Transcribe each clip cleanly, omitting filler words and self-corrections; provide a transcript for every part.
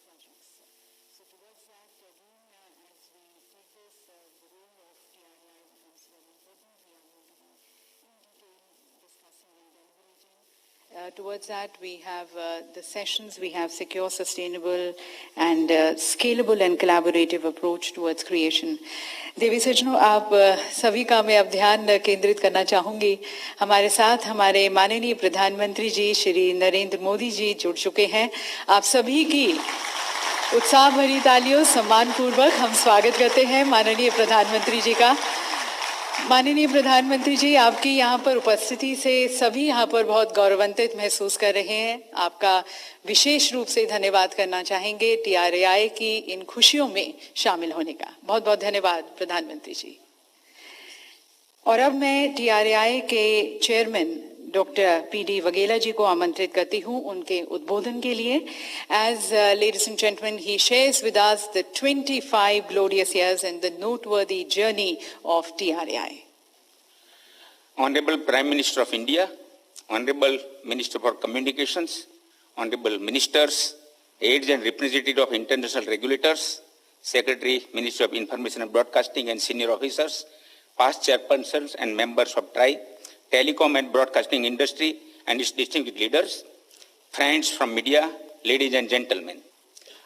projects. So towards that, again, as we take this, the role of TRAI becomes very important. We are going to be in detail discussing and deliberating. Towards that, we have the sessions. We have secure, sustainable, and scalable and collaborative approach towards creation. देवी सज्जनों, आप सभी का मैं अब ध्यान केंद्रित करना चाहूँगी. हमारे साथ हमारे माननीय प्रधानमंत्री जी श्री नरेंद्र मोदी जी जुड़ चुके हैं. आप सभी की उत्साह भरी तालियों सम्मानपूर्वक हम स्वागत करते हैं माननीय प्रधानमंत्री जी का. माननीय प्रधानमंत्री जी, आपकी यहाँ पर उपस्थिति से सभी यहाँ पर बहुत गौरवान्वित महसूस कर रहे हैं. आपका विशेष रूप से धन्यवाद करना चाहेंगे TRAI की इन खुशियों में शामिल होने का. बहुत बहुत धन्यवाद प्रधानमंत्री जी. और अब मैं TRAI के चेयरमैन डॉक्टर PD वगेला जी को आमंत्रित करती हूँ उनके उद्बोधन के लिए. As ladies and gentlemen, he shares with us the 25 glorious years and the noteworthy journey of TRAI. Honorable Prime Minister of India, Honorable Minister for Communications, Honorable Ministers, aides and representatives of international regulators, Secretary, Minister of Information and Broadcasting and senior officers, past chairpersons and members of TRAI, Telecom and broadcasting industry and its distinguished leaders, friends from media, ladies and gentlemen.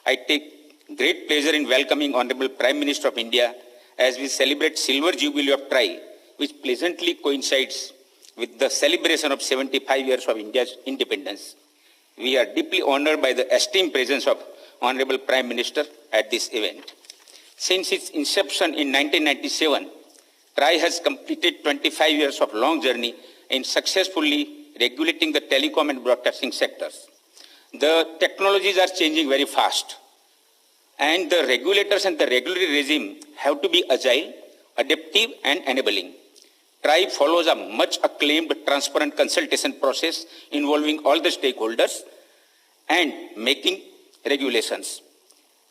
I take great pleasure in welcoming Honorable Prime Minister of India as we celebrate Silver Jubilee of TRAI, which pleasantly coincides with the celebration of 75 years of India's independence. We are deeply honored by the esteemed presence of Honorable Prime Minister at this event. Since its inception in 1997, TRAI has completed 25 years of long journey in successfully regulating the telecom and broadcasting sectors. The technologies are changing very fast, and the regulators and the regulatory regime have to be agile, adaptive, and enabling. TRAI follows a much acclaimed transparent consultation process involving all the stakeholders and making regulations.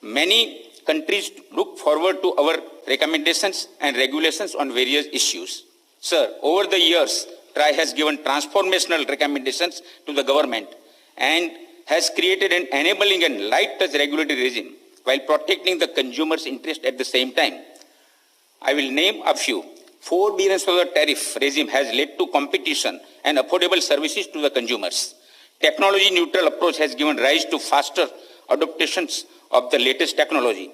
Many countries look forward to our recommendations and regulations on various issues. Sir, over the years, TRAI has given transformational recommendations to the government and has created an enabling and light-touch regulatory regime while protecting the consumer's interest at the same time. I will name a few. $4 billion tariff regime has led to competition and affordable services to the consumers. Technology-neutral approach has given rise to faster adaptations of the latest technology.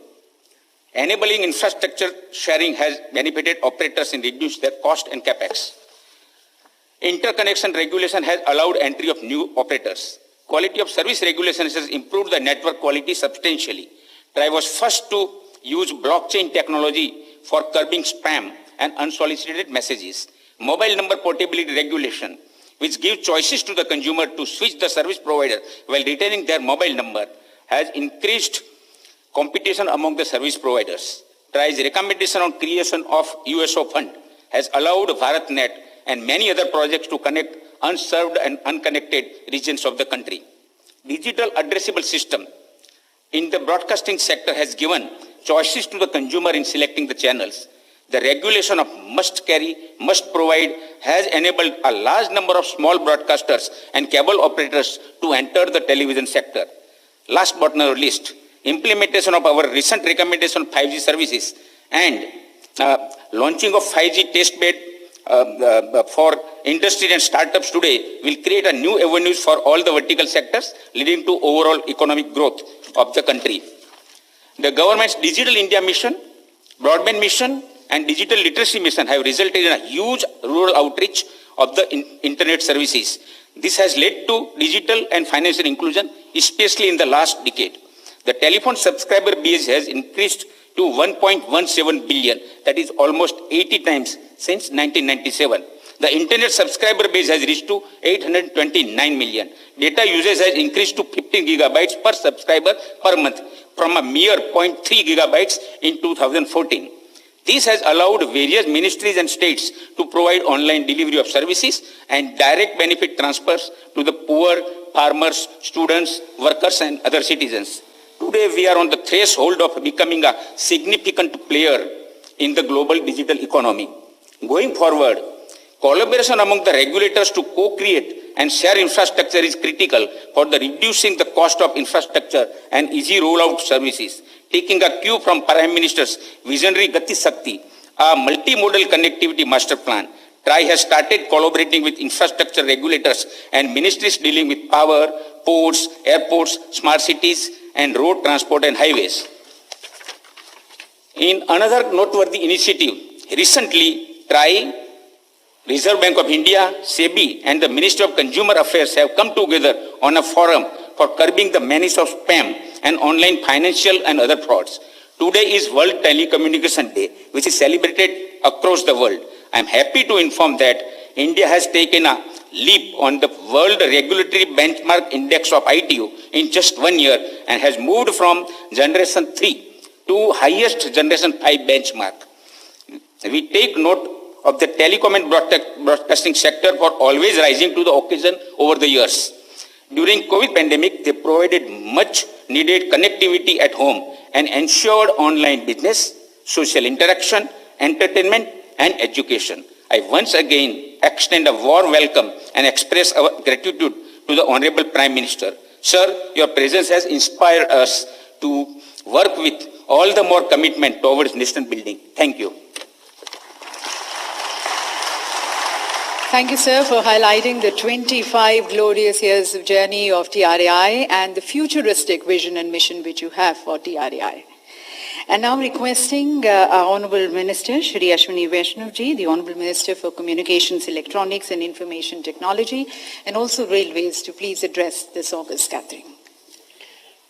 Enabling infrastructure sharing has benefited operators and reduced their cost and capex. Interconnection regulation has allowed entry of new operators. Quality of service regulations has improved the network quality substantially. TRAI was first to use blockchain technology for curbing spam and unsolicited messages. Mobile number portability regulation, which gives choices to the consumer to switch the service provider while retaining their mobile number, has increased competition among the service providers. TRAI's recommendation on creation of USO fund has allowed BharatNet and many other projects to connect unserved and unconnected regions of the country. Digital addressable system in the broadcasting sector has given choices to the consumer in selecting the channels. The regulation of must carry, must provide has enabled a large number of small broadcasters and cable operators to enter the television sector. Last but not least, implementation of our recent recommendation on 5G services and launching of 5G testbed for industry and startups today will create a new avenues for all the vertical sectors, leading to overall economic growth of the country. The government's Digital India mission, broadband mission, and digital literacy mission have resulted in a huge rural outreach of the internet services. This has led to digital and financial inclusion, especially in the last decade. The telephone subscriber base has increased to 1.17 billion, that is almost 80 times since 1997. The internet subscriber base has reached to 829 million. Data usage has increased to 15 gigabytes per subscriber per month from a mere 0.3 gigabytes in 2014. This has allowed various ministries and states to provide online delivery of services and direct benefit transfers to the poor, farmers, students, workers, and other citizens. Today, we are on the threshold of becoming a significant player in the global digital economy. Going forward, collaboration among the regulators to co-create and shared infrastructure is critical for the reducing the cost of infrastructure and easy rollout services. Taking a cue from Prime Minister's visionary Gati Shakti, a multimodal connectivity master plan, TRAI has started collaborating with infrastructure regulators and ministries dealing with power, ports, airports, smart cities, and road transport and highways. In another noteworthy initiative, recently TRAI, Reserve Bank of India, SEBI, and the Ministry of Consumer Affairs have come together on a forum for curbing the menace of spam and online financial and other frauds. Today is World Telecommunication Day, which is celebrated across the world. I am happy to inform that India has taken a leap on the World Regulatory Benchmark Index of ITU in just 1 year and has moved from Generation 3 to highest Generation 5 benchmark. We take note of the telecom and broadcasting sector for always rising to the occasion over the years. During COVID pandemic, they provided much needed connectivity at home and ensured online business, social interaction, entertainment, and education. I once again extend a warm welcome and express our gratitude to the Honorable Prime Minister. Sir, your presence has inspired us to work with all the more commitment towards nation building. Thank you. Thank you, sir, for highlighting the 25 glorious years of journey of TRAI and the futuristic vision and mission which you have for TRAI. And now requesting our Honourable Minister, Shri Ashwini Vaishnav-ji, the Honourable Minister for Communications, Electronics and Information Technology, and also Railways, to please address this august gathering.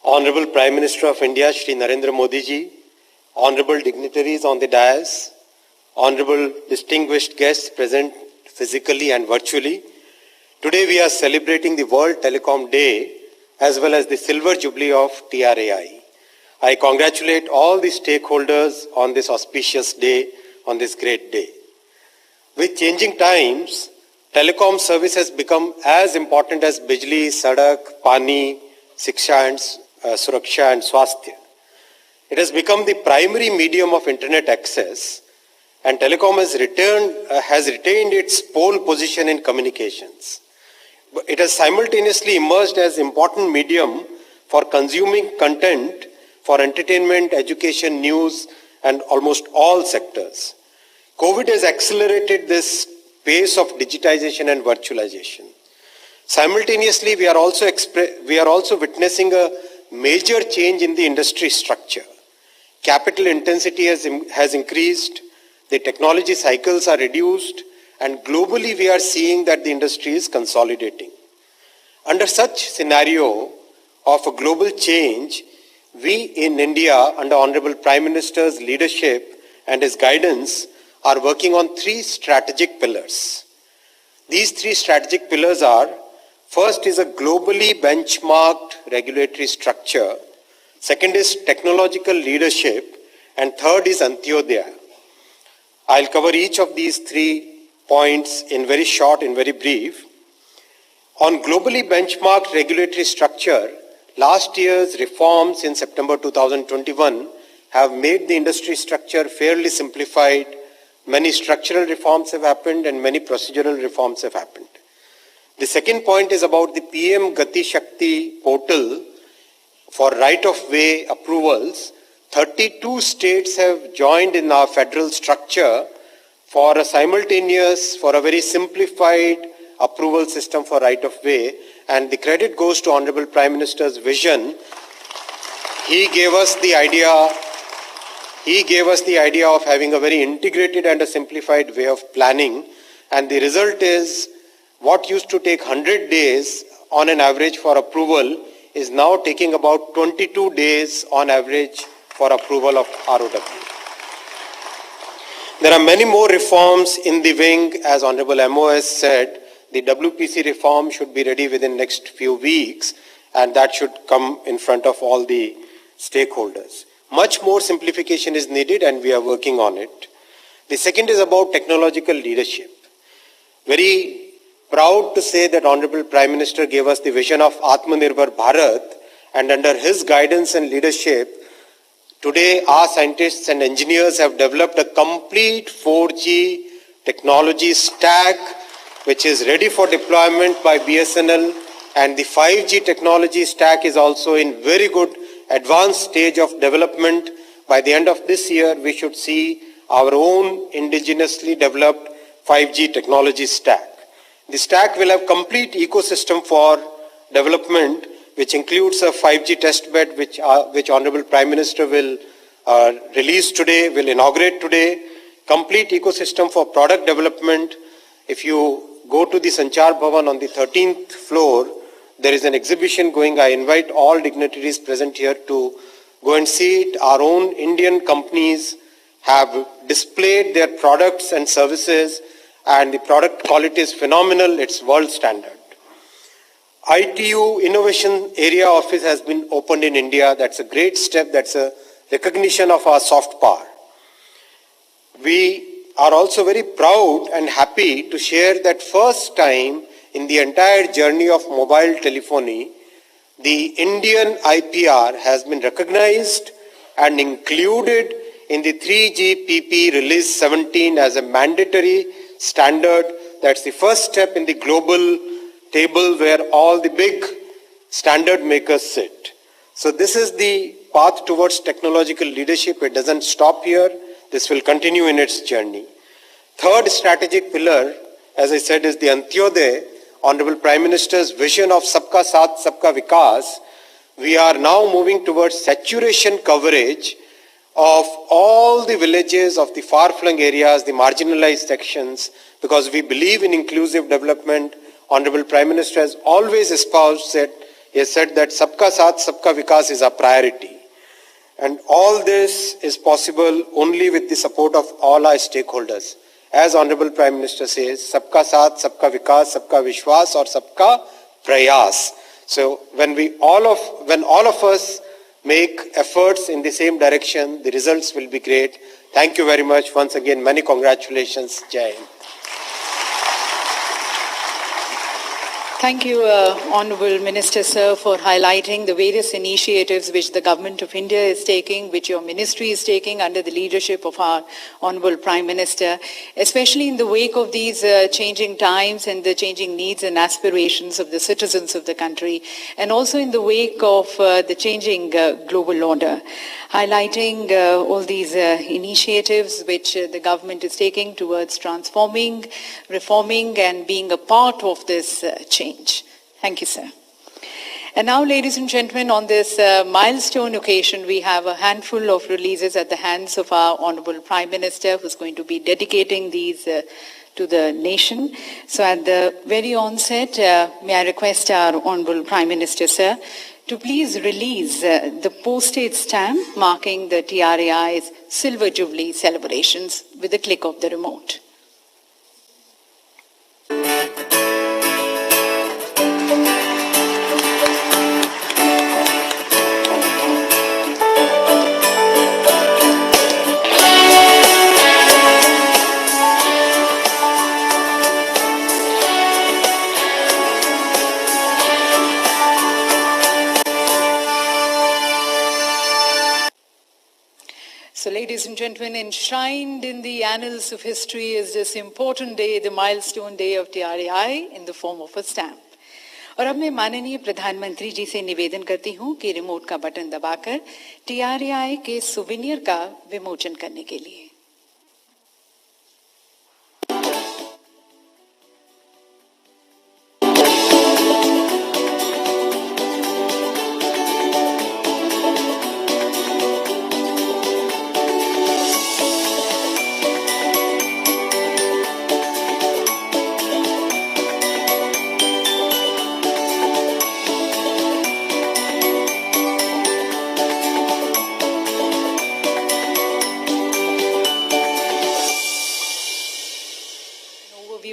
Honourable Prime Minister of India, Shri Narendra Modi ji, Honourable dignitaries on the dais, Honourable distinguished guests present physically and virtually, today we are celebrating the World Telecom Day as well as the Silver Jubilee of TRAI. I congratulate all the stakeholders on this auspicious day, on this great day. With changing times, telecom service has become as important as bijli, sadak, pani, siksha and suraksha and swasthya. It has become the primary medium of internet access, and telecom has retained its pole position in communications. It has simultaneously emerged as important medium for consuming content for entertainment, education, news, and almost all sectors. COVID has accelerated this pace of digitization and virtualization. Simultaneously, we are also witnessing a major change in the industry structure. Capital intensity has increased, the technology cycles are reduced, and globally we are seeing that the industry is consolidating. Under such scenario of a global change, we in India, under Honorable Prime Minister's leadership and his guidance, are working on 3 strategic pillars. These 3 strategic pillars are: first is a globally benchmarked regulatory structure, second is technological leadership, and third is Antyodaya. I'll cover each of these 3 points in very short and very brief. On globally benchmarked regulatory structure, last year's reforms in September 2021 have made the industry structure fairly simplified. Many structural reforms have happened and many procedural reforms have happened. The second point is about the PM Gati Shakti portal for right-of-way approvals. 32 states have joined in our federal structure for a very simplified approval system for right-of-way, and the credit goes to Honorable Prime Minister's vision. He gave us the idea of having a very integrated and a simplified way of planning, and the result is what used to take 100 days on an average for approval is now taking about 22 days on average for approval of ROW. There are many more reforms in the wing. As Honorable MOS said, the WPC reform should be ready within next few weeks, and that should come in front of all the stakeholders. Much more simplification is needed, and we are working on it. The second is about technological leadership. Very proud to say that Honorable Prime Minister gave us the vision of Atmanirbhar Bharat, and under his guidance and leadership, today our scientists and engineers have developed a complete 4G technology stack which is ready for deployment by BSNL, and the 5G technology stack is also in very good advanced stage of development. By the end of this year, we should see our own indigenously developed 5G technology stack. The stack will have complete ecosystem for development, which includes a 5G testbed, which Honorable Prime Minister will release today, will inaugurate today, complete ecosystem for product development. If you go to the Sanchar Bhavan on the 13th floor, there is an exhibition going. I invite all dignitaries present here to go and see it. Our own Indian companies have displayed their products and services, and the product quality is phenomenal. It's world standard. ITU Innovation Area Office has been opened in India. That's a great step. That's a recognition of our soft power. We are also very proud and happy to share that first time in the entire journey of mobile telephony, the Indian IPR has been recognized and included in the 3GPP Release 17 as a mandatory standard. That's the first step in the global table where all the big standard makers sit. So this is the path towards technological leadership. It doesn't stop here. This will continue in its journey. Third strategic pillar, as I said, is the Antyodaya, Honorable Prime Minister's vision of Sabka Saath, Sabka Vikas. We are now moving towards saturation coverage of all the villages, of the far-flung areas, the marginalized sections, because we believe in inclusive development. Honorable Prime Minister has always espoused that, he has said that Sabka Saath, Sabka Vikas is our priority. And all this is possible only with the support of all our stakeholders. As Honorable Prime Minister says, Sabka Saath, Sabka Vikas, Sabka Vishwas, or Sabka Prayas. So when all of us make efforts in the same direction, the results will be great. Thank you very much. Once again, many congratulations. Jai Hind. Thank you, Honourable Minister, sir, for highlighting the various initiatives which the Government of India is taking, which your ministry is taking under the leadership of our Honourable Prime Minister, especially in the wake of these changing times and the changing needs and aspirations of the citizens of the country, and also in the wake of the changing global order. Highlighting all these initiatives which the government is taking towards transforming, reforming, and being a part of this change. Thank you, sir. And now, ladies and gentlemen, on this milestone occasion, we have a handful of releases at the hands of our Honorable Prime Minister, who's going to be dedicating these to the nation. So at the very onset, may I request our Honorable Prime Minister, sir, to please release the postage stamp marking the TRAI's Silver Jubilee celebrations with a click of the remote. So, ladies and gentlemen, enshrined in the annals of history is this important day, the milestone day of TRAI, in the form of a stamp. और अब मैं माननीय प्रधानमंत्री जी से निवेदन करती हूँ कि रिमोट का बटन दबाकर TRAI के सुवेनियर का विमोचन करने के लिए।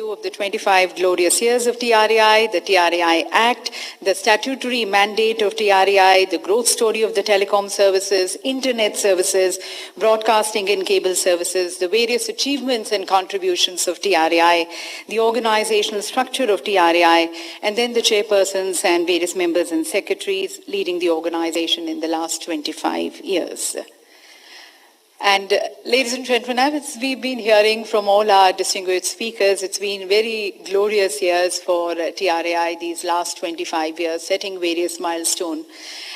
Of the 25 glorious years of TRAI, the TRAI Act, the statutory mandate of TRAI, the growth story of the telecom services, internet services, broadcasting and cable services, the various achievements and contributions of TRAI, the organizational structure of TRAI, and then the chairpersons and various members and secretaries leading the organization in the last 25 years. And ladies and gentlemen, as we've been hearing from all our distinguished speakers, it's been very glorious years for TRAI these last 25 years, setting various milestones.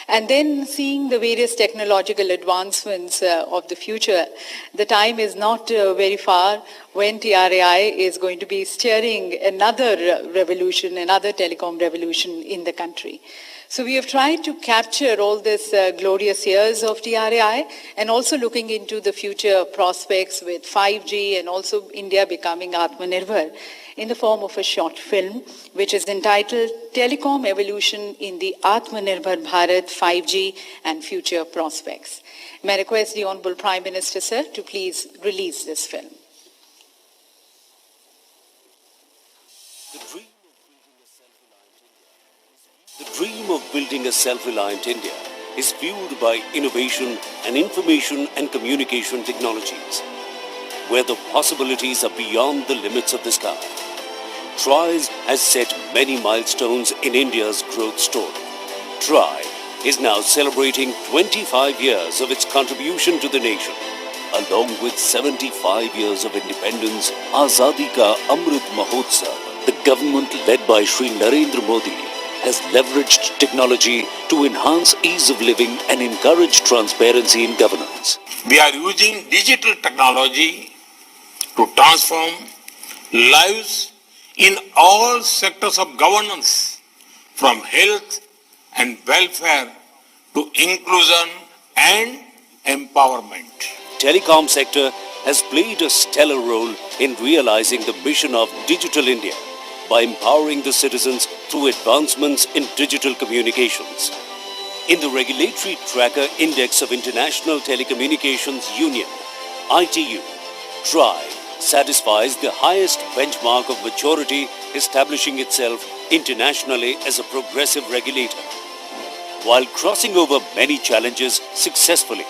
And then seeing the various technological advancements of the future, the time is not very far when TRAI is going to be steering another revolution, another telecom revolution in the country. So we have tried to capture all these glorious years of TRAI and also looking into the future prospects with 5G and also India becoming Atmanirbhar in the form of a short film which is entitled Telecom Evolution in the Atmanirbhar Bharat 5G and Future Prospects. May I request the Honorable Prime Minister, sir, to please release this film. The dream of building a self-reliant India is fueled by innovation and information and communication technologies, where the possibilities are beyond the limits of the sky. TRAI has set many milestones in India's growth story. TRAI is now celebrating 25 years of its contribution to the nation. Along with 75 years of independence, Azadi Ka Amrit Mahotsav, the government led by Shri Narendra Modi has leveraged technology to enhance ease of living and encourage transparency in governance. We are using digital technology to transform lives in all sectors of governance, from health and welfare to inclusion and empowerment. Telecom sector has played a stellar role in realizing the mission of Digital India by empowering the citizens through advancements in digital communications. In the Regulatory Tracker Index of International Telecommunications Union, ITU, TRAI satisfies the highest benchmark of maturity, establishing itself internationally as a progressive regulator. While crossing over many challenges successfully,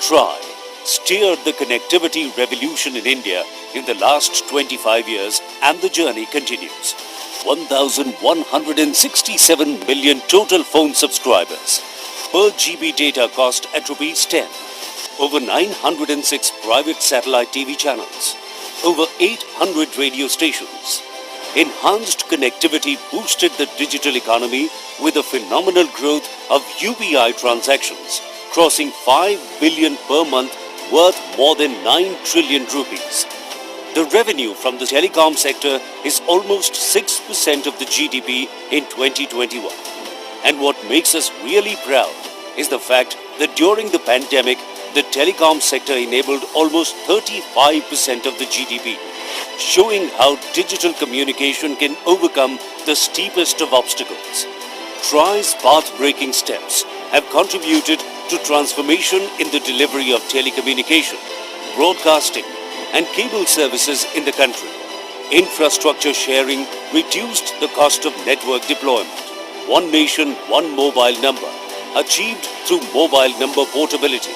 TRAI steered the connectivity revolution in India in the last 25 years, and the journey continues. 1,167 million total phone subscribers, per GB data cost at ₹10, over 906 private satellite TV channels, over 800 radio stations. Enhanced connectivity boosted the digital economy with a phenomenal growth of UPI transactions, crossing 5 billion per month, worth more than 9 trillion rupees. The revenue from the telecom sector is almost 6% of the GDP in 2021. And what makes us really proud is the fact that during the pandemic, the telecom sector enabled almost 35% of the GDP, showing how digital communication can overcome the steepest of obstacles. TRAI's path-breaking steps have contributed to transformation in the delivery of telecommunication, broadcasting, and cable services in the country. Infrastructure sharing reduced the cost of network deployment. One nation, one mobile number, achieved through mobile number portability.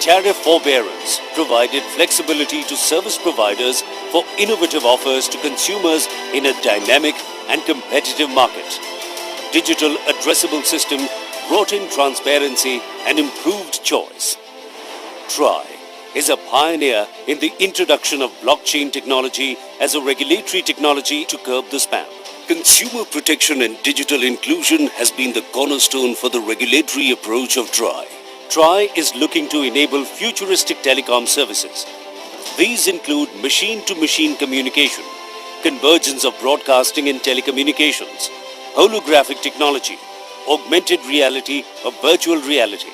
Tariff forbearance provided flexibility to service providers for innovative offers to consumers in a dynamic and competitive market. Digital addressable system brought in transparency and improved choice. TRAI is a pioneer in the introduction of blockchain technology as a regulatory technology to curb the spam. Consumer protection and digital inclusion has been the cornerstone for the regulatory approach of TRAI. TRAI is looking to enable futuristic telecom services. These include machine-to-machine communication, convergence of broadcasting and telecommunications, holographic technology, augmented reality or virtual reality,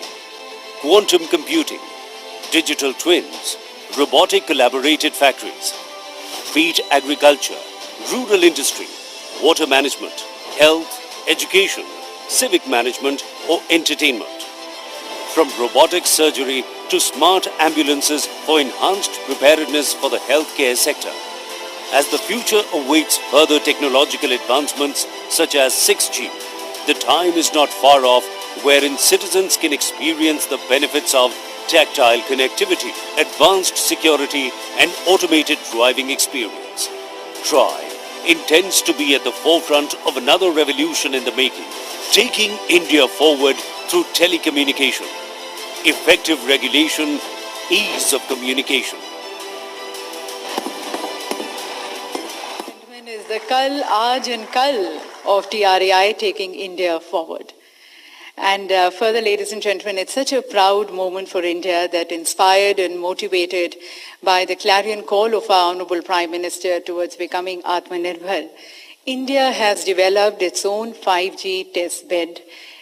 quantum computing, digital twins, robotic collaborated factories, feed agriculture, rural industry, water management, health, education, civic management or entertainment. From robotic surgery to smart ambulances for enhanced preparedness for the healthcare sector. As the future awaits further technological advancements such as 6G, the time is not far off wherein citizens can experience the benefits of tactile connectivity, advanced security, and automated driving experience. TRAI intends to be at the forefront of another revolution in the making, taking India forward through telecommunication, effective regulation, ease of communication. Is the Kal, Aaj and Kal of TRAI taking India forward. And further, ladies and gentlemen, it's such a proud moment for India that, inspired and motivated by the clarion call of our Honorable Prime Minister towards becoming Atmanirbhar, India has developed its own 5G test bed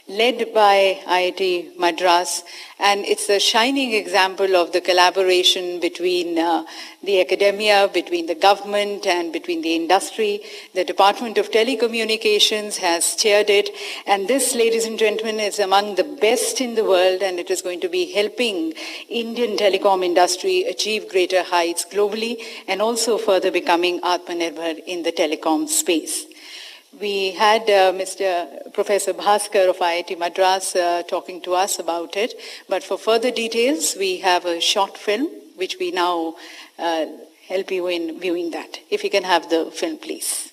led by IIT Madras, and it's a shining example of the collaboration between the academia, between the government and between the industry. The Department of Telecommunications has chaired it, and this, ladies and gentlemen, is among the best in the world, and it is going to be helping Indian telecom industry achieve greater heights globally and also further becoming Atmanirbhar in the telecom space. We had Professor Bhaskar of IIT Madras talking to us about it, but for further details, we have a short film which we now help you in viewing that. If you can have the film, please.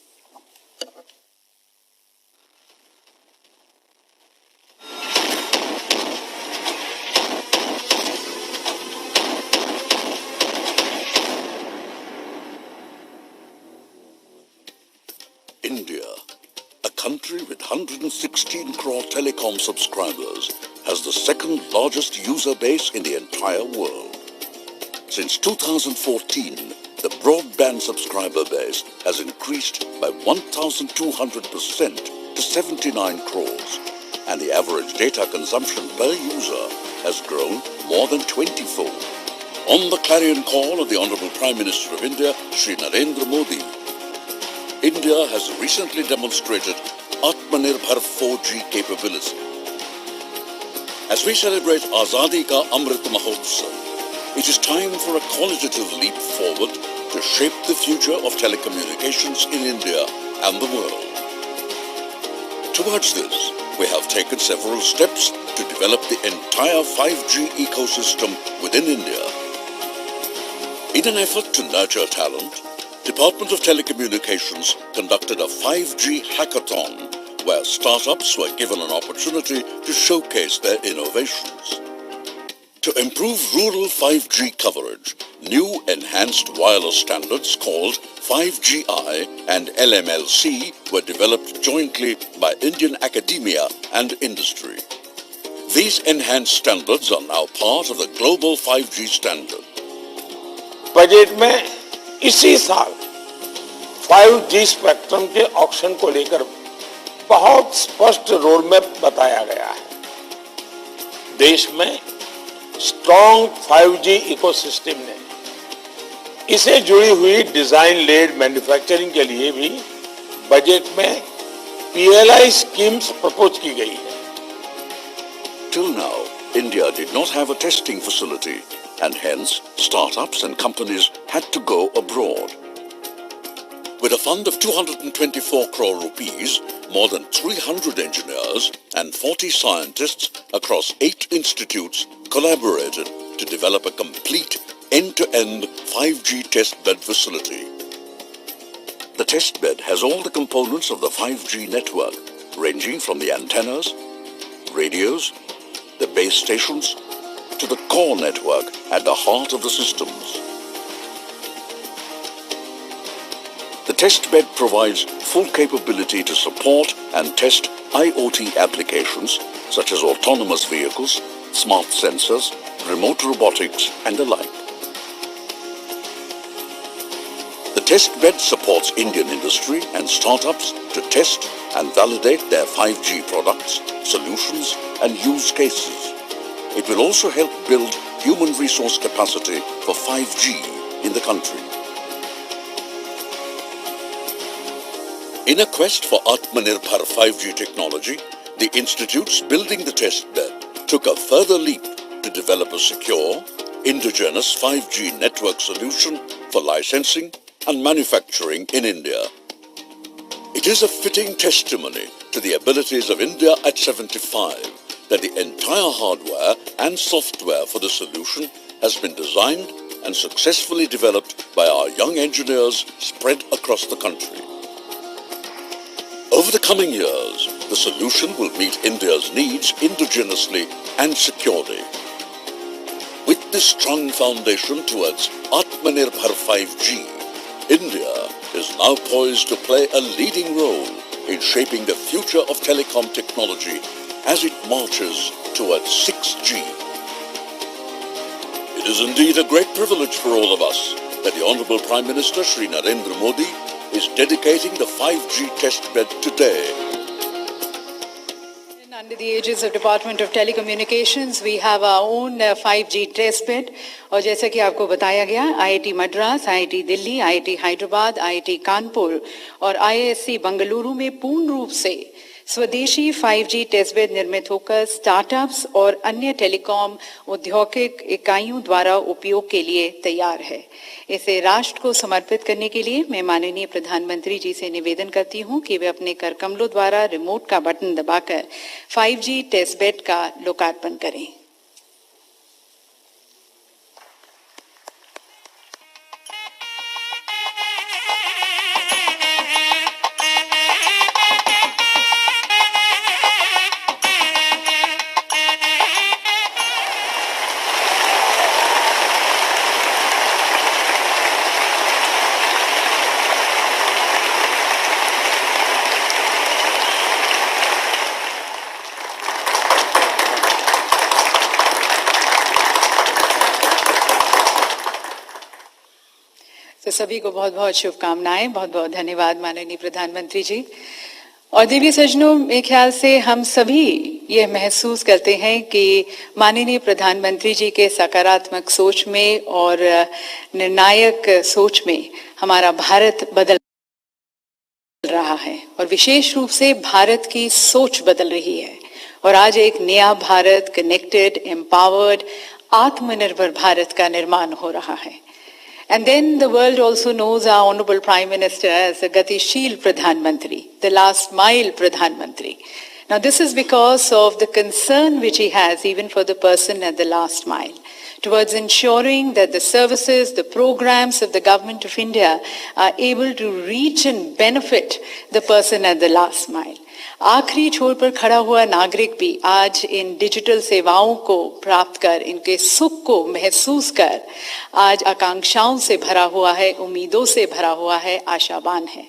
India, a country with 116 crore telecom subscribers, has the second largest user base in the entire world. Since 2014, the broadband subscriber base has increased by 1,200% to 79 crores, and the average data consumption per user has grown more than 20-fold. On the clarion call of the Honorable Prime Minister of India, Shri Narendra Modi, India has recently demonstrated Atmanirbhar 4G capability. As we celebrate Azadi Ka Amrit Mahotsav, it is time for a qualitative leap forward to shape the future of telecommunications in India and the world. Towards this, we have taken several steps to develop the entire 5G ecosystem within India. In an effort to nurture talent, Department of Telecommunications conducted a 5G Hackathon where startups were given an opportunity to showcase their innovations. To improve rural 5G coverage, new enhanced wireless standards called 5GI and LMLC were developed jointly by Indian academia and industry. These enhanced standards are now part of the global 5G standard. Budget में इसी साल 5G spectrum के auction को लेकर बहुत स्पष्ट road map बताया गया है। देश में स्ट्रॉन्ग 5G इकोसिस्टम ने इसे जुड़ी हुई डिजाइन लेड मैन्युफैक्चरिंग के लिए भी बजट में PLI स्कीम्स प्रपोज की गई है। Till now, India did not have a testing facility, and hence startups and companies had to go abroad. With a fund of 224 crore rupees, more than 300 engineers and 40 scientists across 8 institutes collaborated to develop a complete end-to-end 5G testbed facility. The testbed has all the components of the 5G network, ranging from the antennas, radios, the base stations, to the core network at the heart of the systems. The testbed provides full capability to support and test IoT applications such as autonomous vehicles, smart sensors, remote robotics and the like. The testbed supports Indian industry and startups to test and validate their 5G products, solutions and use cases. It will also help build human resource capacity for 5G in the country. In a quest for Atmanirbhar 5G technology, the institutes building the testbed took a further leap to develop a secure, indigenous 5G network solution for licensing and manufacturing in India. It is a fitting testimony to the abilities of India at 75 that the entire hardware and software for the solution has been designed and successfully developed by our young engineers spread across the country. Over the coming years, the solution will meet India's needs indigenously and securely. With With this strong foundation towards Atmanirbhar 5G, India is now poised to play a leading role in shaping the future of telecom technology as it marches towards 6G. It is indeed a great privilege for all of us that the Honorable Prime Minister Shri Narendra Modi is dedicating the 5G testbed today. Under the aegis of Department of Telecommunications, we have our own 5G testbed. और जैसा कि आपको बताया गया, IIT Madras, IIT Delhi, IIT Hyderabad, IIT Kanpur और IISc Bangalore में पूर्ण रूप से स्वदेशी 5G टेस्टबेड निर्मित होकर स्टार्टअप्स और अन्य टेलीकॉम औद्योगिक इकाइयों द्वारा उपयोग के लिए तैयार है। इसे राष्ट्र को समर्पित करने के लिए मैं माननीय प्रधानमंत्री जी से निवेदन करती हूं कि वे अपने कर कमलों द्वारा रिमोट का बटन दबाकर 5G टेस्टबेड का लोकार्पण करें। तो सभी को बहुत बहुत शुभकामनाएं, बहुत बहुत धन्यवाद माननीय प्रधानमंत्री जी। और देवी सज्जनों, मेरे ख्याल से हम सभी ये महसूस करते हैं कि माननीय प्रधानमंत्री जी के सकारात्मक सोच में और निर्णायक सोच में हमारा भारत बदल रहा है और विशेष रूप से भारत की सोच बदल रही है और आज एक नया भारत, कनेक्टेड, एम्पावर्ड, आत्मनिर्भर भारत का निर्माण हो रहा है। And then the world also knows our Honorable Prime Minister as a Gatishil Pradhan Mantri, the last mile Pradhan Mantri. Now this is because of the concern which he has even for the person at the last mile, towards ensuring that the services, the programs of the government of India are able to reach and benefit the person at the last mile. आखिरी छोर पर खड़ा हुआ नागरिक भी आज इन digital सेवाओं को प्राप्त कर, इनके सुख को महसूस कर आज आकांक्षाओं से भरा हुआ है, उम्मीदों से भरा हुआ है, आशावान है।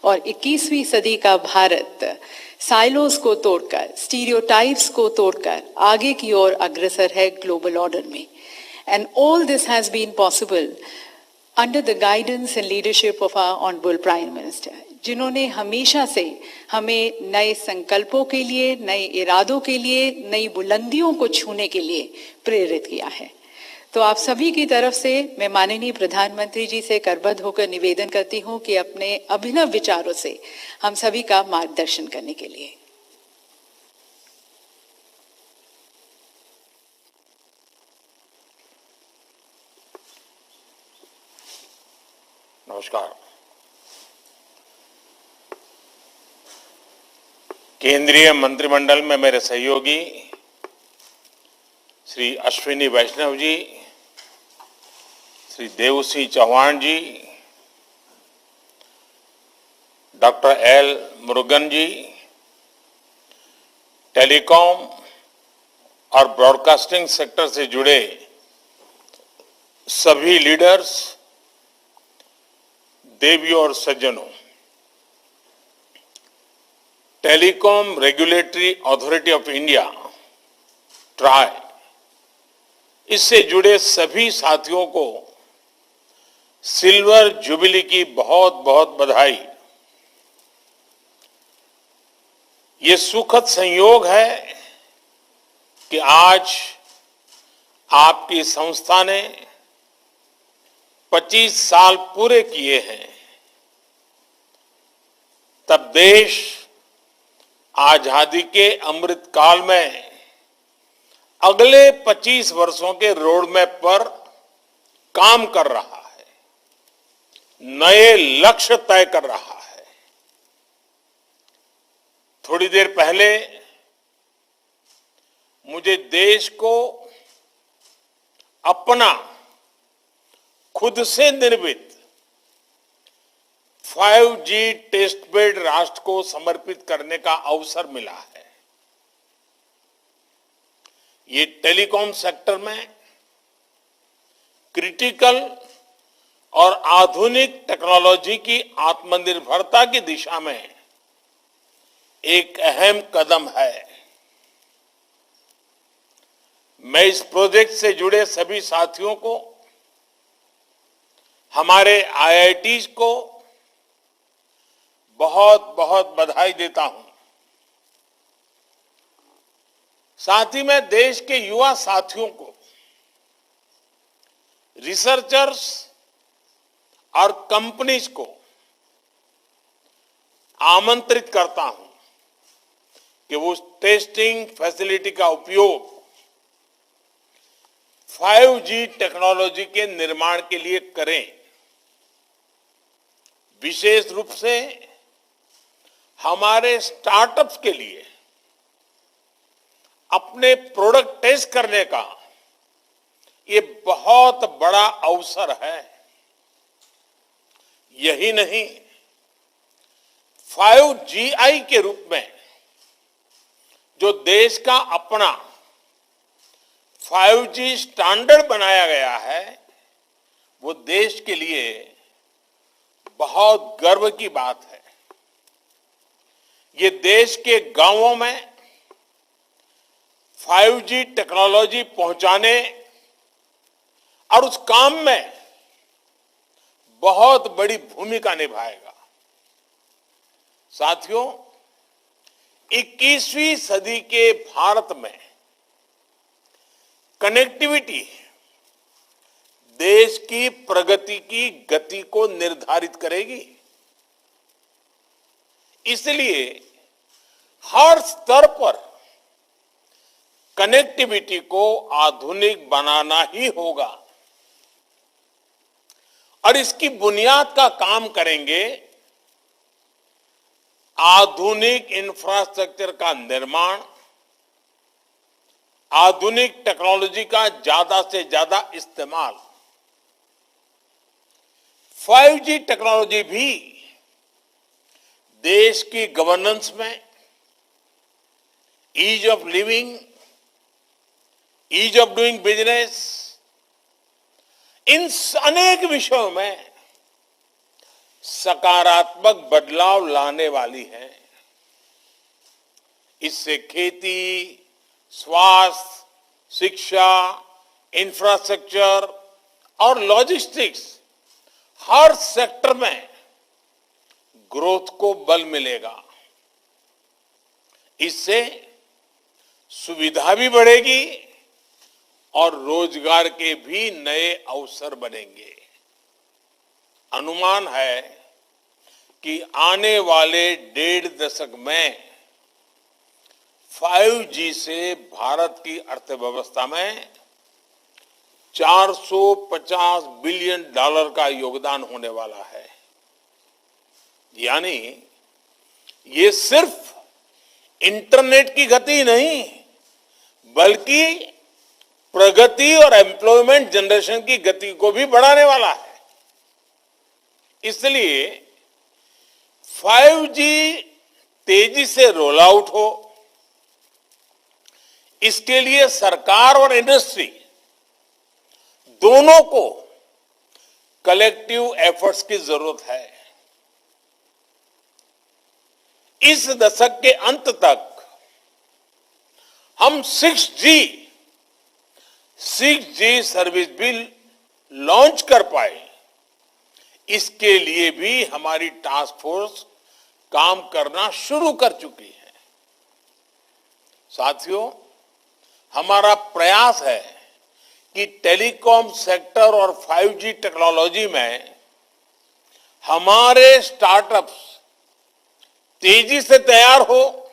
और 21वीं सदी का भारत साइलोस को तोड़कर, स्टीरियोटाइप्स को तोड़कर आगे की ओर अग्रसर है ग्लोबल ऑर्डर में। And all this has been possible under the guidance and leadership of our honourable prime minister, जिन्होंने हमेशा से हमें नए संकल्पों के लिए, नए इरादों के लिए, नई बुलंदियों को छूने के लिए प्रेरित किया है। तो आप सभी की तरफ से मैं माननीय प्रधानमंत्री जी से करबद्ध होकर निवेदन करती हूं कि अपने अभिनव विचारों से हम सभी का मार्गदर्शन करने के लिए। नमस्कार। केंद्रीय मंत्रिमंडल में मेरे सहयोगी श्री अश्विनी वैष्णव जी, श्री देवसिंह चौहान जी, डॉक्टर एल मुरुगन जी, टेलीकॉम और ब्रॉडकास्टिंग सेक्टर से जुड़े सभी लीडर्स, देवियों और सज्जनों, telecom regulatory authority of India try, इससे जुड़े सभी साथियों को सिल्वर जुबिली की बहुत बहुत बधाई। ये सुखद संयोग है कि आज आपकी संस्था ने 25 साल पूरे किए हैं। तब देश आजादी के अमृत काल में अगले 25 वर्षों के रोड मैप पर काम कर रहा है, नए लक्ष्य तय कर रहा है। थोड़ी देर पहले मुझे देश को अपना खुद से निर्मित 5G टेस्टबेड राष्ट्र को समर्पित करने का अवसर मिला है। ये टेलीकॉम सेक्टर में क्रिटिकल और आधुनिक टेक्नोलॉजी की आत्मनिर्भरता की दिशा में एक अहम कदम है। मैं इस प्रोजेक्ट से जुड़े सभी साथियों को, हमारे आईआईटीज को बहुत बहुत बधाई देता हूं। साथ ही मैं देश के युवा साथियों को, रिसर्चर्स और कंपनीज को आमंत्रित करता हूं कि वो उस टेस्टिंग फैसिलिटी का उपयोग 5G टेक्नोलॉजी के निर्माण के लिए करें। विशेष रूप से हमारे स्टार्टअप्स के लिए अपने प्रोडक्ट टेस्ट करने का ये बहुत बड़ा अवसर है। यही नहीं, 5GI के रूप में जो देश का अपना 5G स्टैंडर्ड बनाया गया है, वो देश के लिए बहुत गर्व की बात है। ये देश के गांवों में 5G टेक्नोलॉजी पहुंचाने और उस काम में बहुत बड़ी भूमिका निभाएगा। साथियों, 21वीं सदी के भारत में कनेक्टिविटी देश की प्रगति की गति को निर्धारित करेगी। इसलिए हर स्तर पर कनेक्टिविटी को आधुनिक बनाना ही होगा और इसकी बुनियाद का काम करेंगे आधुनिक इंफ्रास्ट्रक्चर का निर्माण, आधुनिक टेक्नोलॉजी का ज्यादा से ज्यादा इस्तेमाल। 5G टेक्नोलॉजी भी देश की गवर्नेंस में, ease of living, ease of doing business, इन अनेक विषयों में सकारात्मक बदलाव लाने वाली है। इससे खेती, स्वास्थ्य, शिक्षा, इंफ्रास्ट्रक्चर और लॉजिस्टिक्स, हर सेक्टर में ग्रोथ को बल मिलेगा। इससे सुविधा भी बढ़ेगी और रोजगार के भी नए अवसर बनेंगे। अनुमान है कि आने वाले 1.5 दशक में 5G से भारत की अर्थव्यवस्था में $450 बिलियन का योगदान होने वाला है। यानी ये सिर्फ इंटरनेट की गति नहीं, बल्कि प्रगति और एम्प्लॉयमेंट जनरेशन की गति को भी बढ़ाने वाला है। इसलिए 5G तेजी से रोल आउट हो, इसके लिए सरकार और इंडस्ट्री दोनों को कलेक्टिव एफर्ट्स की जरूरत है। इस दशक के अंत तक हम 6G सर्विस भी लॉन्च कर पाए, इसके लिए भी हमारी टास्क फोर्स काम करना शुरू कर चुकी है। साथियों, हमारा प्रयास है कि टेलीकॉम सेक्टर और 5G टेक्नोलॉजी में हमारे स्टार्टअप्स तेजी से तैयार हो,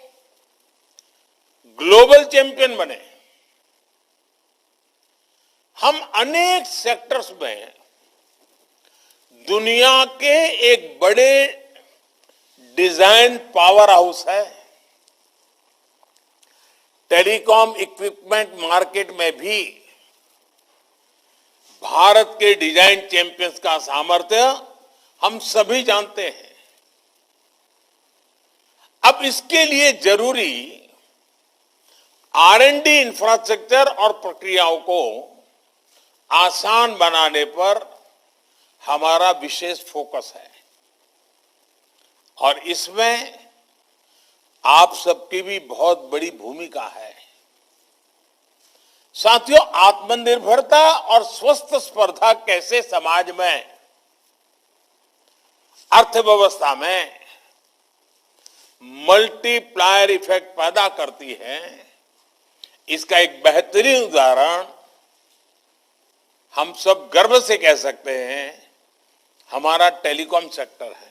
ग्लोबल चैंपियन बने। हम अनेक सेक्टर्स में दुनिया के एक बड़े डिजाइन पावर हाउस है। टेलीकॉम इक्विपमेंट मार्केट में भी भारत के डिजाइन चैंपियंस का सामर्थ्य हम सभी जानते हैं। अब इसके लिए जरूरी R&D इंफ्रास्ट्रक्चर और प्रक्रियाओं को आसान बनाने पर हमारा विशेष फोकस है और इसमें आप सबकी भी बहुत बड़ी भूमिका है। साथियों, आत्मनिर्भरता और स्वस्थ स्पर्धा कैसे समाज में, अर्थव्यवस्था में मल्टीप्लायर इफेक्ट पैदा करती है, इसका एक बेहतरीन उदाहरण हम सब गर्व से कह सकते हैं, हमारा टेलीकॉम सेक्टर है।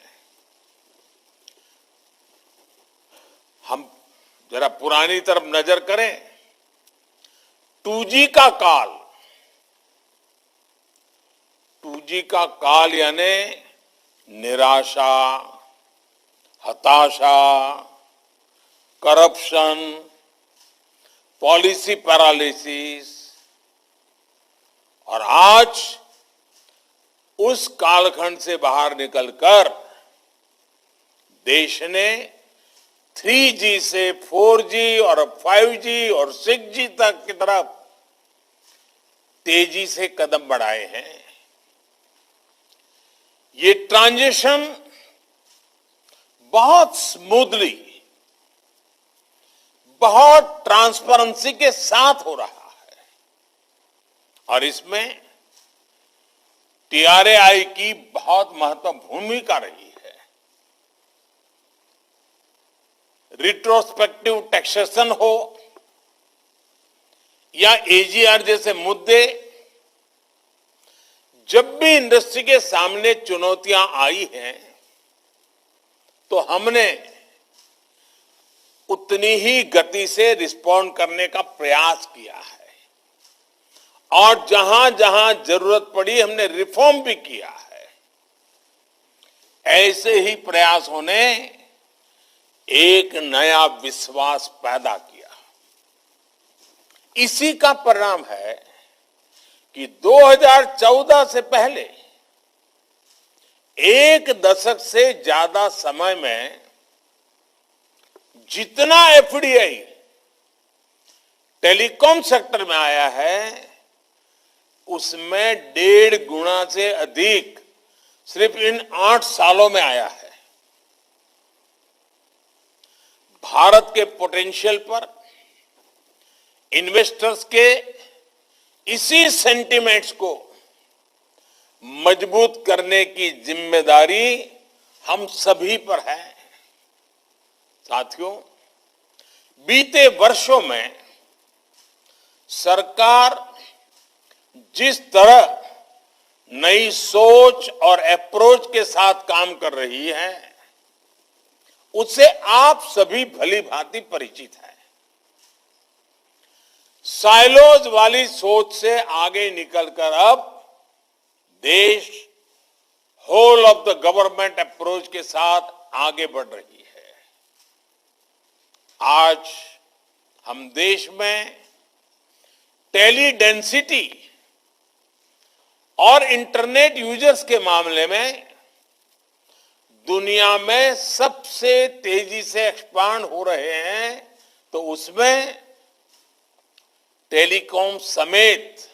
हम जरा पुरानी तरफ नजर करें, 2G का काल, 2G का काल यानी निराशा, हताशा, करप्शन, पॉलिसी पैरालिसिस, और आज उस कालखंड से बाहर निकलकर देश ने 3G से 4G और 5G और 6G तक की तरफ तेजी से कदम बढ़ाए हैं। ये ट्रांजिशन बहुत स्मूथली, बहुत ट्रांसपेरेंसी के साथ हो रहा है और इसमें TRAI की बहुत महत्वपूर्ण भूमिका रही है। रिट्रोस्पेक्टिव टैक्सेशन हो या AGR जैसे मुद्दे, जब भी इंडस्ट्री के सामने चुनौतियां आई हैं तो हमने उतनी ही गति से रिस्पॉन्ड करने का प्रयास किया है और जहां जहां जरूरत पड़ी हमने रिफॉर्म भी किया है। ऐसे ही प्रयासों ने एक नया विश्वास पैदा किया। इसी का परिणाम है कि 2014 से पहले एक दशक से ज्यादा समय में जितना FDI टेलीकॉम सेक्टर में आया है, उसमें 1.5 गुना से अधिक सिर्फ इन 8 सालों में आया है। भारत के पोटेंशियल पर इन्वेस्टर्स के इसी सेंटिमेंट्स को मजबूत करने की जिम्मेदारी हम सभी पर है। साथियों, बीते वर्षों में सरकार जिस तरह नई सोच और अप्रोच के साथ काम कर रही है, उससे आप सभी भली भांति परिचित हैं। साइलोज वाली सोच से आगे निकलकर अब देश whole of the government approach के साथ आगे बढ़ रही है। आज हम देश में टेली डेंसिटी और इंटरनेट यूजर्स के मामले में दुनिया में सबसे तेजी से एक्सपांड हो रहे हैं, तो उसमें टेलीकॉम समेत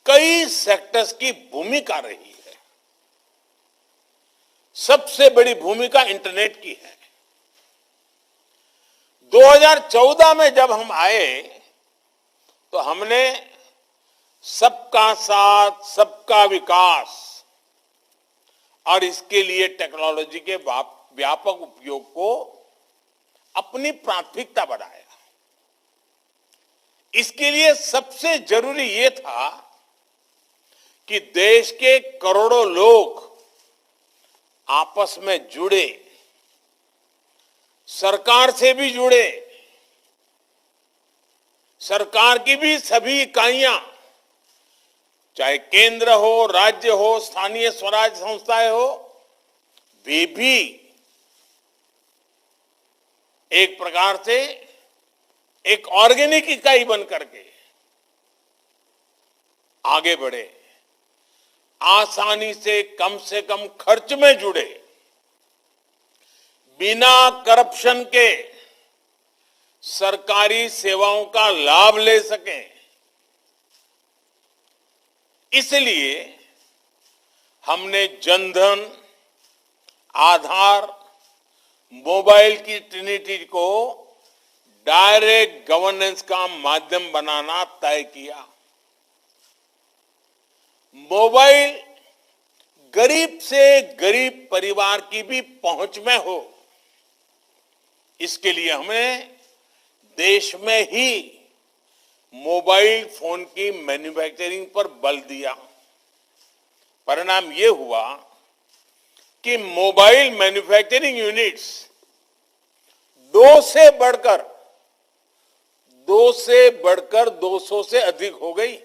कई सेक्टर्स की भूमिका रही है। सबसे बड़ी भूमिका इंटरनेट की है। 2014 में जब हम आए तो हमने सबका साथ, सबका विकास और इसके लिए टेक्नोलॉजी के व्यापक उपयोग को अपनी प्राथमिकता बनाया। इसके लिए सबसे जरूरी ये था कि देश के करोड़ों लोग आपस में जुड़े, सरकार से भी जुड़े, सरकार की भी सभी इकाइयां, चाहे केंद्र हो, राज्य हो, स्थानीय स्वराज संस्थाएं हो, वे भी एक प्रकार से एक ऑर्गेनिक इकाई बन करके आगे बढ़े, आसानी से कम खर्च में जुड़े, बिना करप्शन के सरकारी सेवाओं का लाभ ले सकें। इसलिए हमने जनधन, आधार, मोबाइल की ट्रिनिटी को डायरेक्ट गवर्नेंस का माध्यम बनाना तय किया। मोबाइल गरीब से गरीब परिवार की भी पहुंच में हो, इसके लिए हमें देश में ही मोबाइल फोन की मैन्युफैक्चरिंग पर बल दिया। परिणाम ये हुआ कि मोबाइल मैन्युफैक्चरिंग यूनिट्स 2 से बढ़कर 200 से अधिक हो गई।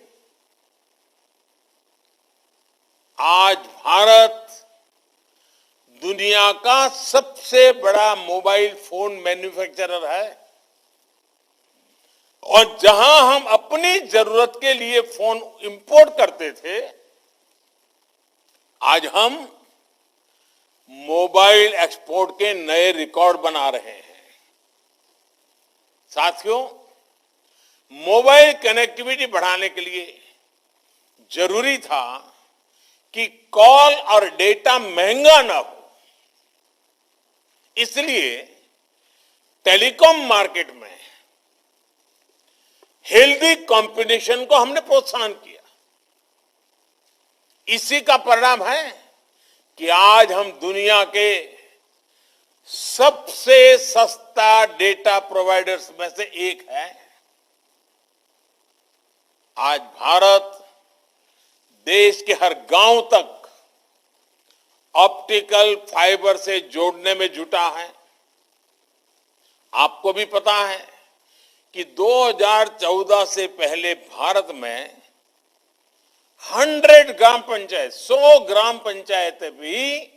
आज भारत दुनिया का सबसे बड़ा मोबाइल फोन मैन्युफैक्चरर है और जहां हम अपनी जरूरत के लिए फोन इंपोर्ट करते थे, आज हम मोबाइल एक्सपोर्ट के नए रिकॉर्ड बना रहे हैं। साथियों, मोबाइल कनेक्टिविटी बढ़ाने के लिए जरूरी था कि कॉल और डेटा महंगा ना हो, इसलिए टेलीकॉम मार्केट में हेल्दी कंपटीशन को हमने प्रोत्साहन किया। इसी का परिणाम है कि आज हम दुनिया के सबसे सस्ता डेटा प्रोवाइडर्स में से एक है। आज भारत देश के हर गांव तक ऑप्टिकल फाइबर से जोड़ने में जुटा है। आपको भी पता है कि 2014 से पहले भारत में 100 ग्राम पंचायतें भी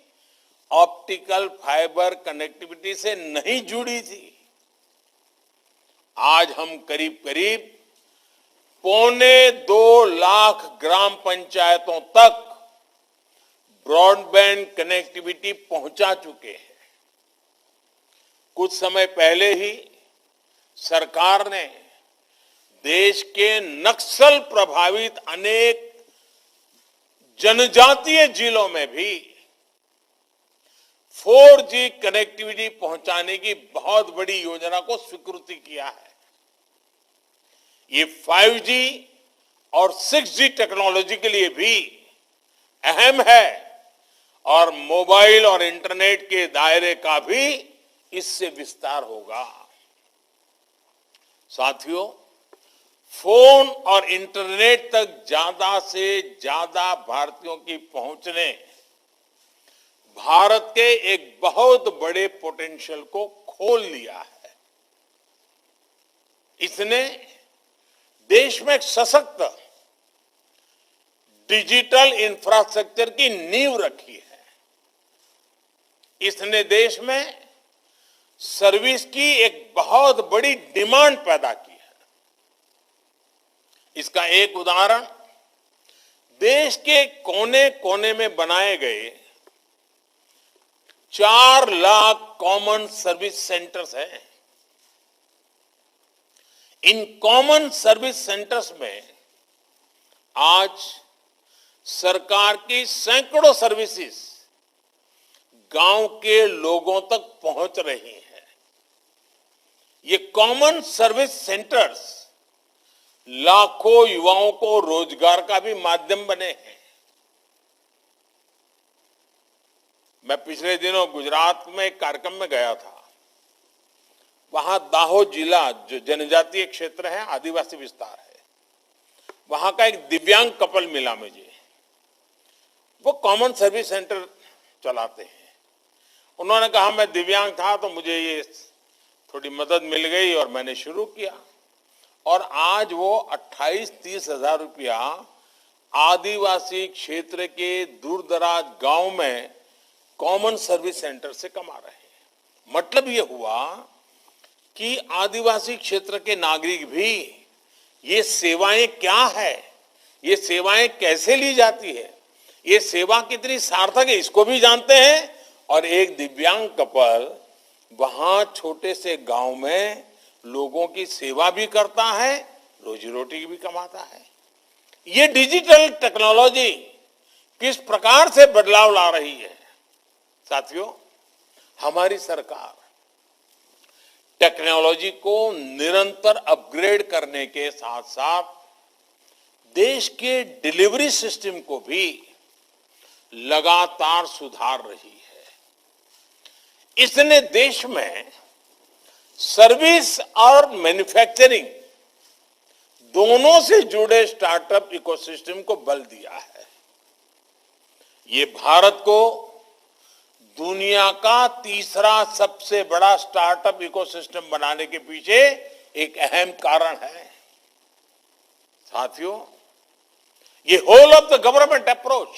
ऑप्टिकल फाइबर कनेक्टिविटी से नहीं जुड़ी थी। आज हम करीब 2.25 लाख ग्राम पंचायतों तक ब्रॉडबैंड कनेक्टिविटी पहुंचा चुके हैं। कुछ समय पहले ही सरकार ने देश के नक्सल प्रभावित अनेक जनजातीय जिलों में भी 4G कनेक्टिविटी पहुंचाने की बहुत बड़ी योजना को स्वीकृति किया है। ये 5G और 6G टेक्नोलॉजी के लिए भी अहम है और मोबाइल और इंटरनेट के दायरे का भी इससे विस्तार होगा। साथियों, फोन और इंटरनेट तक ज्यादा से ज्यादा भारतीयों की पहुंच ने भारत के एक बहुत बड़े पोटेंशियल को खोल लिया है। इसने देश में एक सशक्त डिजिटल इंफ्रास्ट्रक्चर की नींव रखी है। इसने देश में सर्विस की एक बहुत बड़ी डिमांड पैदा की है। इसका एक उदाहरण देश के कोने कोने में बनाए गए 4 लाख कॉमन सर्विस सेंटर्स हैं। इन कॉमन सर्विस सेंटर्स में आज सरकार की सैकड़ों सर्विसेज गांव के लोगों तक पहुंच रही हैं। ये कॉमन सर्विस सेंटर्स लाखों युवाओं को रोजगार का भी माध्यम बने हैं। मैं पिछले दिनों गुजरात में एक कार्यक्रम में गया था। वहां दाहोद जिला जो जनजातीय क्षेत्र है, आदिवासी विस्तार है, वहां का एक दिव्यांग कपल मिला मुझे। वो कॉमन सर्विस सेंटर चलाते हैं। उन्होंने कहा मैं दिव्यांग था तो मुझे ये थोड़ी मदद मिल गई और मैंने शुरू किया और आज वो 28-30 हजार रुपया आदिवासी क्षेत्र के दूर दराज गांव में कॉमन सर्विस सेंटर से कमा रहे हैं। मतलब ये हुआ कि आदिवासी क्षेत्र के नागरिक भी ये सेवाएं क्या है, ये सेवाएं कैसे ली जाती है, ये सेवा कितनी सार्थक है, इसको भी जानते हैं। और एक दिव्यांग कपल वहां छोटे से गांव में लोगों की सेवा भी करता है, रोजी रोटी भी कमाता है। ये डिजिटल टेक्नोलॉजी किस प्रकार से बदलाव ला रही है। साथियों, हमारी सरकार टेक्नोलॉजी को निरंतर अपग्रेड करने के साथ साथ देश के डिलीवरी सिस्टम को भी लगातार सुधार रही है। इसने देश में सर्विस और मैन्युफैक्चरिंग दोनों से जुड़े स्टार्टअप इकोसिस्टम को बल दिया है। ये भारत को दुनिया का तीसरा सबसे बड़ा स्टार्टअप इकोसिस्टम बनाने के पीछे एक अहम कारण है। साथियों, ये whole of the government approach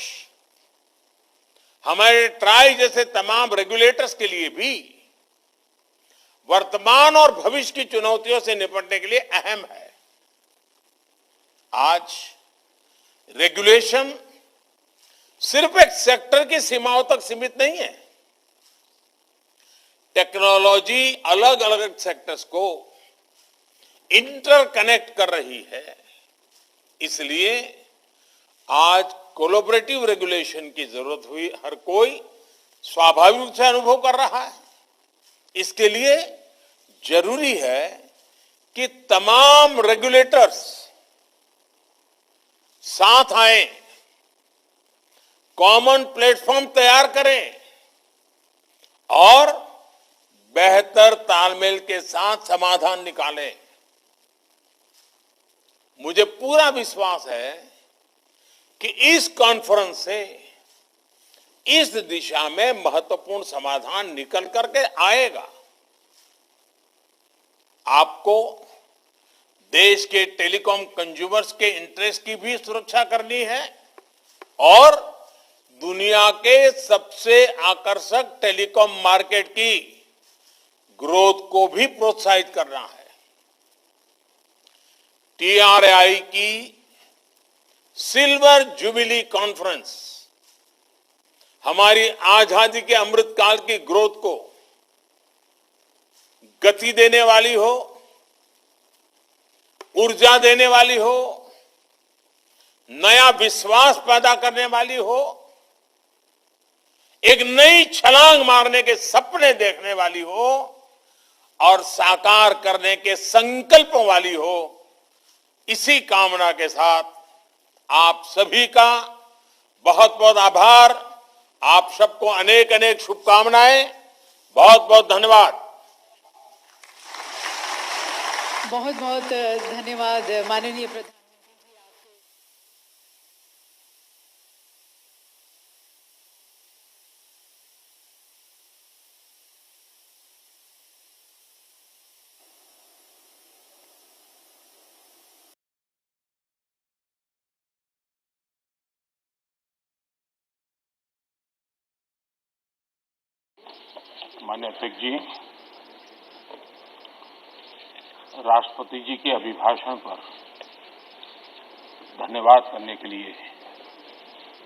हमारे ट्राई जैसे तमाम रेगुलेटर्स के लिए भी वर्तमान और भविष्य की चुनौतियों से निपटने के लिए अहम है। आज रेगुलेशन सिर्फ एक सेक्टर की सीमाओं तक सीमित नहीं है। टेक्नोलॉजी अलग अलग सेक्टर्स को इंटरकनेक्ट कर रही है। इसलिए आज कोलैबोरेटिव रेगुलेशन की जरूरत हुई हर कोई स्वाभाविक रूप से अनुभव कर रहा है। इसके लिए जरूरी है कि तमाम रेगुलेटर्स साथ आए, कॉमन प्लेटफॉर्म तैयार करें और बेहतर तालमेल के साथ समाधान निकालें। मुझे पूरा विश्वास है कि इस कॉन्फ्रेंस से इस दिशा में महत्वपूर्ण समाधान निकल करके आएगा। आपको देश के टेलीकॉम कंज्यूमर्स के इंटरेस्ट की भी सुरक्षा करनी है और दुनिया के सबसे आकर्षक टेलीकॉम मार्केट की ग्रोथ को भी प्रोत्साहित करना है। TRAI की सिल्वर जुबिली कॉन्फ्रेंस हमारी आजादी के अमृत काल की ग्रोथ को गति देने वाली हो, ऊर्जा देने वाली हो, नया विश्वास पैदा करने वाली हो, एक नई छलांग मारने के सपने देखने वाली हो और साकार करने के संकल्पों वाली हो। इसी कामना के साथ आप सभी का बहुत बहुत आभार। आप सबको अनेक अनेक शुभकामनाएं। बहुत बहुत धन्यवाद। बहुत बहुत धन्यवाद माननीय प्रधानमंत्री जी आपको। माननीय अध्यक्ष जी, राष्ट्रपति जी के अभिभाषण पर धन्यवाद करने के लिए